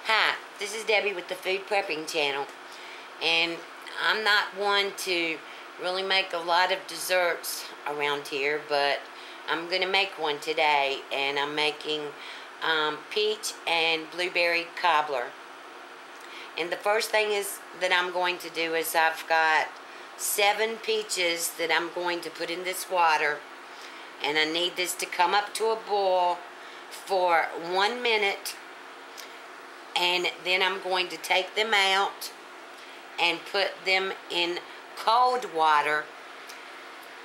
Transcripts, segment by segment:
Hi, this is Debbie with the Food Prepping channel, and I'm not one to really make a lot of desserts around here, but I'm going to make one today, and I'm making peach and blueberry cobbler. And the first thing is that I'm going to do is I've got 7 peaches that I'm going to put in this water, and I need this to come up to a boil for 1 minute. And then I'm going to take them out and put them in cold water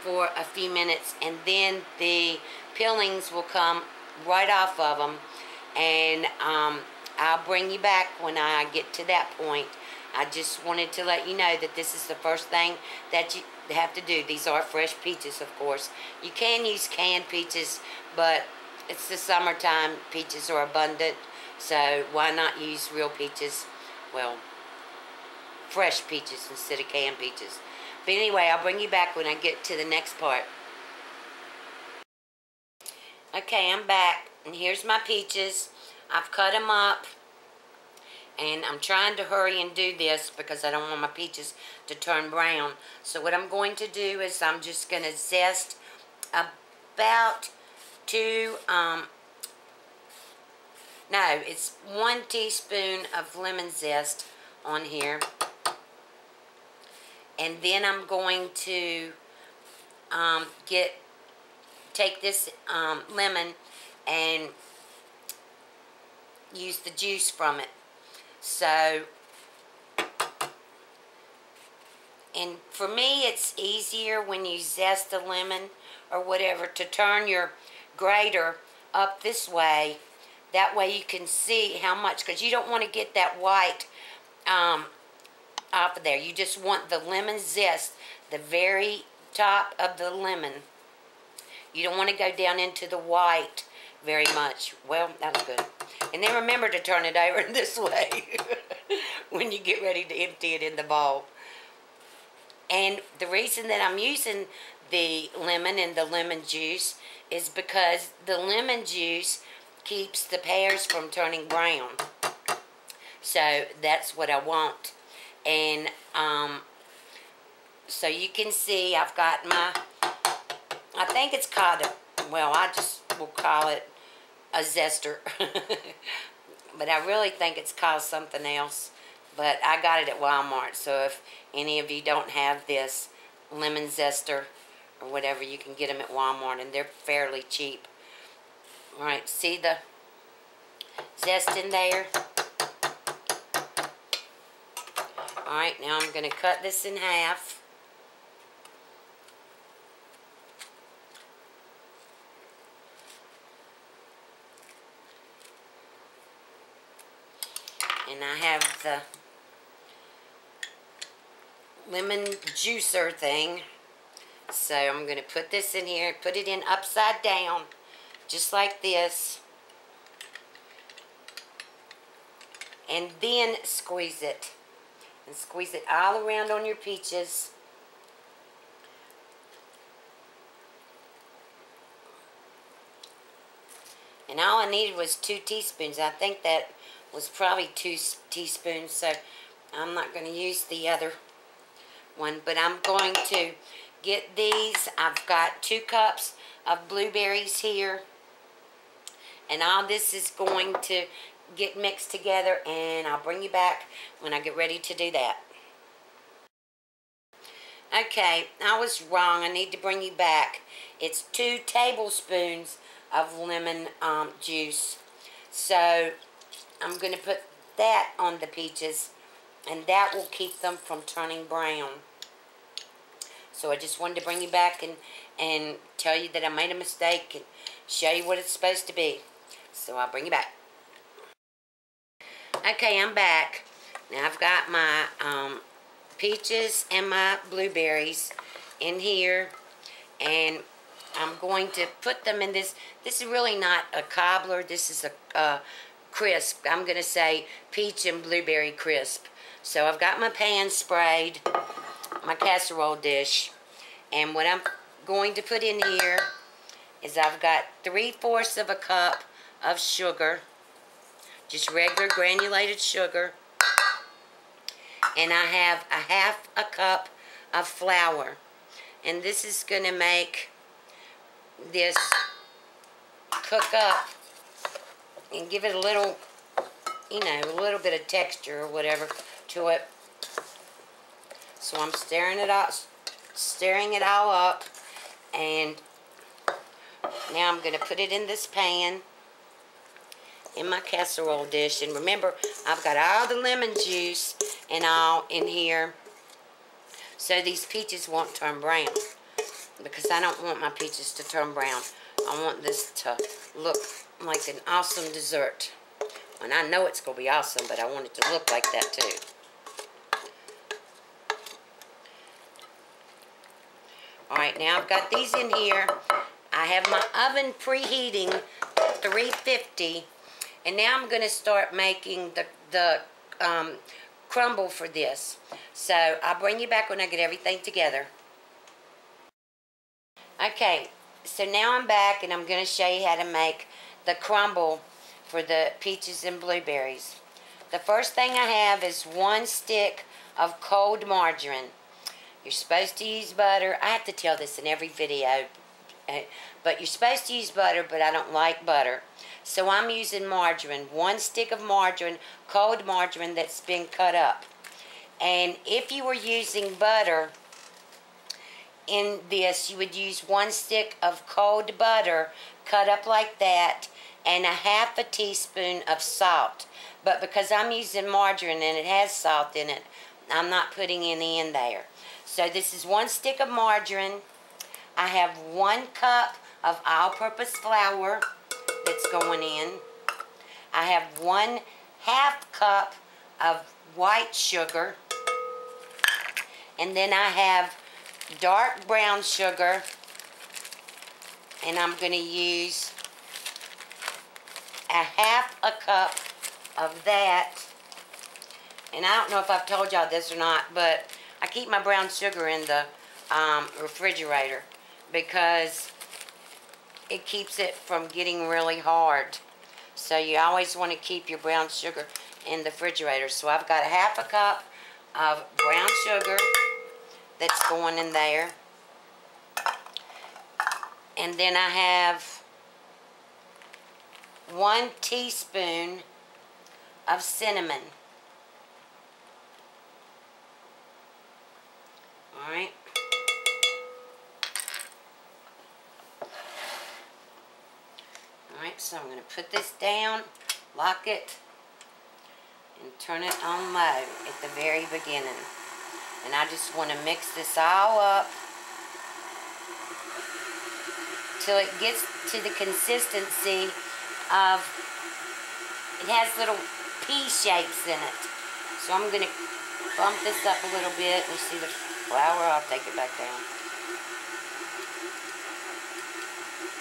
for a few minutes, and then the peelings will come right off of them, and I'll bring you back when I get to that point. I just wanted to let you know that this is the first thing that you have to do. These are fresh peaches, of course. You can use canned peaches, but it's the summertime. Peaches are abundant. So why not use real peaches? Well, fresh peaches instead of canned peaches. But anyway, I'll bring you back when I get to the next part. Okay, I'm back. And here's my peaches. I've cut them up. And I'm trying to hurry and do this because I don't want my peaches to turn brown. So what I'm going to do is I'm just going to zest about 1 teaspoon of lemon zest on here. And then I'm going to take this lemon and use the juice from it. So, and for me it's easier when you zest the lemon or whatever to turn your grater up this way. That way you can see how much, because you don't want to get that white off of there. You just want the lemon zest, the very top of the lemon. You don't want to go down into the white very much. Well, that was good. And then remember to turn it over this way when you get ready to empty it in the bowl. And the reason that I'm using the lemon and the lemon juice is because the lemon juice keeps the pears from turning brown. So that's what I want. And so you can see I've got my, I think it's called well, I just will call it a zester. But I really think it's called something else. But I got it at Walmart. So if any of you don't have this lemon zester or whatever, you can get them at Walmart, and they're fairly cheap. Alright, see the zest in there? Alright, now I'm going to cut this in half. And I have the lemon juicer thing. So I'm going to put this in here, put it in upside down, just like this. And then squeeze it. And squeeze it all around on your peaches. And all I needed was 2 teaspoons. I think that was probably 2 teaspoons. So I'm not going to use the other one. But I'm going to get these. I've got 2 cups of blueberries here. And all this is going to get mixed together, and I'll bring you back when I get ready to do that. Okay, I was wrong. I need to bring you back. It's 2 tablespoons of lemon juice. So I'm going to put that on the peaches, and that will keep them from turning brown. So I just wanted to bring you back and tell you that I made a mistake and show you what it's supposed to be. So I'll bring you back. Okay, I'm back. Now I've got my peaches and my blueberries in here, and I'm going to put them in this. This is really not a cobbler. This is a crisp. I'm going to say peach and blueberry crisp. So I've got my pan sprayed, my casserole dish, and what I'm going to put in here is I've got 3/4 of a cup of sugar, just regular granulated sugar. And I have a half a cup of flour. And this is going to make this cook up and give it a little, you know, a little bit of texture or whatever to it. So I'm stirring it all up, and now I'm going to put it in this pan, in my casserole dish. And remember, I've got all the lemon juice and all in here, so these peaches won't turn brown, because I don't want my peaches to turn brown. I want this to look like an awesome dessert. And I know it's going to be awesome, but I want it to look like that too. Alright, now I've got these in here. I have my oven preheating at 350. And now I'm going to start making the crumble for this. So I'll bring you back when I get everything together. Okay, so now I'm back, and I'm going to show you how to make the crumble for the peaches and blueberries. The first thing I have is 1 stick of cold margarine. You're supposed to use butter. I have to tell this in every video, but you're supposed to use butter, but I don't like butter. So I'm using margarine, 1 stick of margarine, cold margarine that's been cut up. And if you were using butter in this, you would use 1 stick of cold butter cut up like that, and a half a teaspoon of salt. But because I'm using margarine and it has salt in it, I'm not putting any in there. So this is 1 stick of margarine. I have 1 cup of all-purpose flour that's going in. I have 1/2 cup of white sugar. And then I have dark brown sugar. And I'm going to use a 1/2 cup of that. And I don't know if I've told y'all this or not, but I keep my brown sugar in the refrigerator because it keeps it from getting really hard. So you always want to keep your brown sugar in the refrigerator. So I've got a 1/2 cup of brown sugar that's going in there. And then I have 1 teaspoon of cinnamon. Alright. Alright, so I'm going to put this down, lock it, and turn it on low at the very beginning. And I just want to mix this all up till it gets to the consistency of, it has little pea shapes in it. So I'm going to bump this up a little bit. You see the flour? I'll take it back down.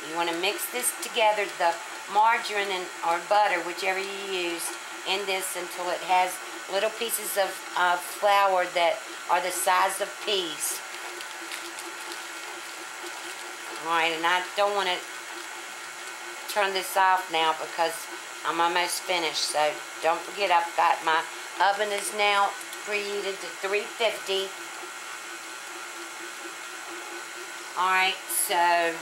You want to mix this together, the margarine or butter, whichever you use, in this until it has little pieces of flour that are the size of peas. Alright, and I don't want to turn this off now because I'm almost finished. So don't forget, I've got my oven is now preheated to 350. Alright, so,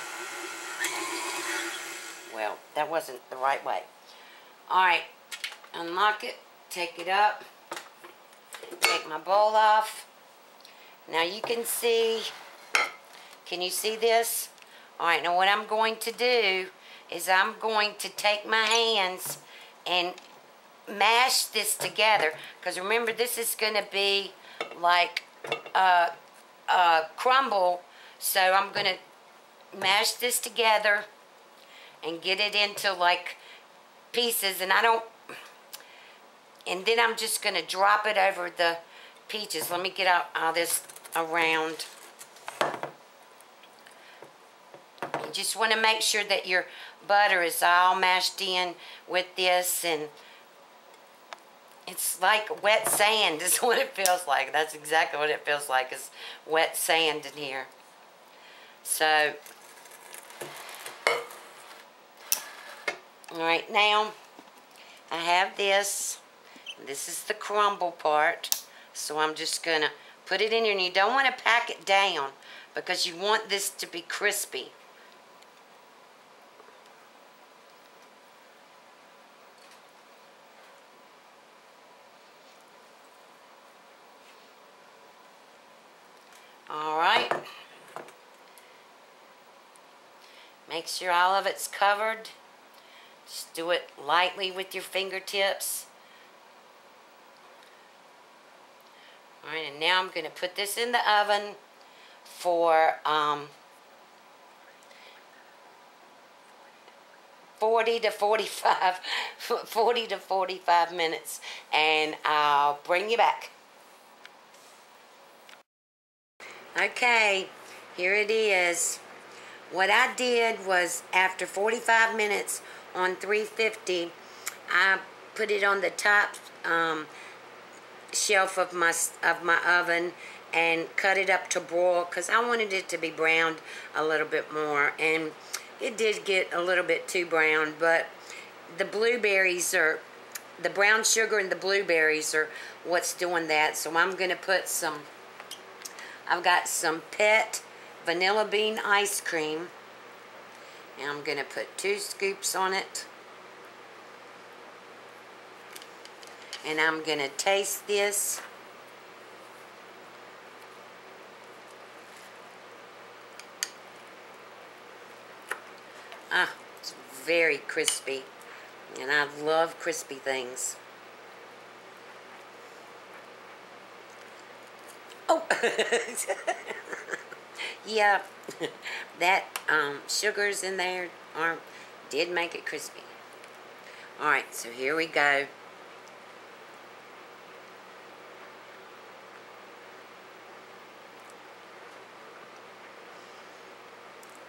well, that wasn't the right way. Alright, unlock it, take it up, take my bowl off. Now you can see, can you see this? Alright, now what I'm going to do is I'm going to take my hands and mash this together. Because remember, this is going to be like crumble. So I'm going to mash this together and get it into like pieces. And then I'm just going to drop it over the peaches. Let me get all this around. You just want to make sure that your butter is all mashed in with this, and it's like wet sand is what it feels like. That's exactly what it feels like, is wet sand in here. So, alright, now I have this. This is the crumble part. So I'm just going to put it in here. And you don't want to pack it down because you want this to be crispy. Alright. Make sure all of it's covered. Just do it lightly with your fingertips. Alright, and now I'm going to put this in the oven for 40 to 45 minutes, and I'll bring you back. Okay, here it is. What I did was, after 45 minutes on 350, I put it on the top shelf of my oven and cut it up to broil because I wanted it to be browned a little bit more, and it did get a little bit too brown, but the blueberries are, the brown sugar and the blueberries are what's doing that. So I'm going to put some, I've got some Pet vanilla bean ice cream, and I'm going to put 2 scoops on it, and I'm going to taste this. It's very crispy, and I love crispy things. Oh, yeah, that sugars in there did make it crispy. Alright, so here we go.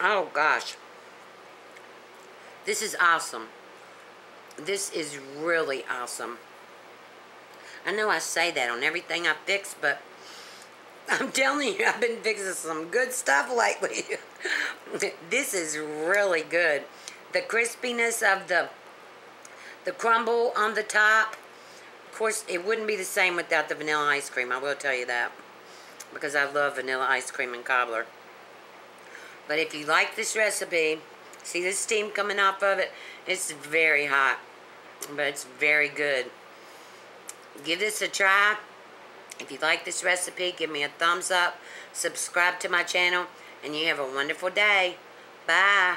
Oh gosh, this is awesome. This is really awesome. I know I say that on everything I fix, but I'm telling you, I've been fixing some good stuff lately. This is really good. The crispiness of the crumble on the top. Of course, it wouldn't be the same without the vanilla ice cream, I will tell you that, because I love vanilla ice cream and cobbler. But if you like this recipe, see the steam coming off of it? It's very hot, but it's very good. Give this a try. If you like this recipe, give me a thumbs up, subscribe to my channel, and you have a wonderful day. Bye.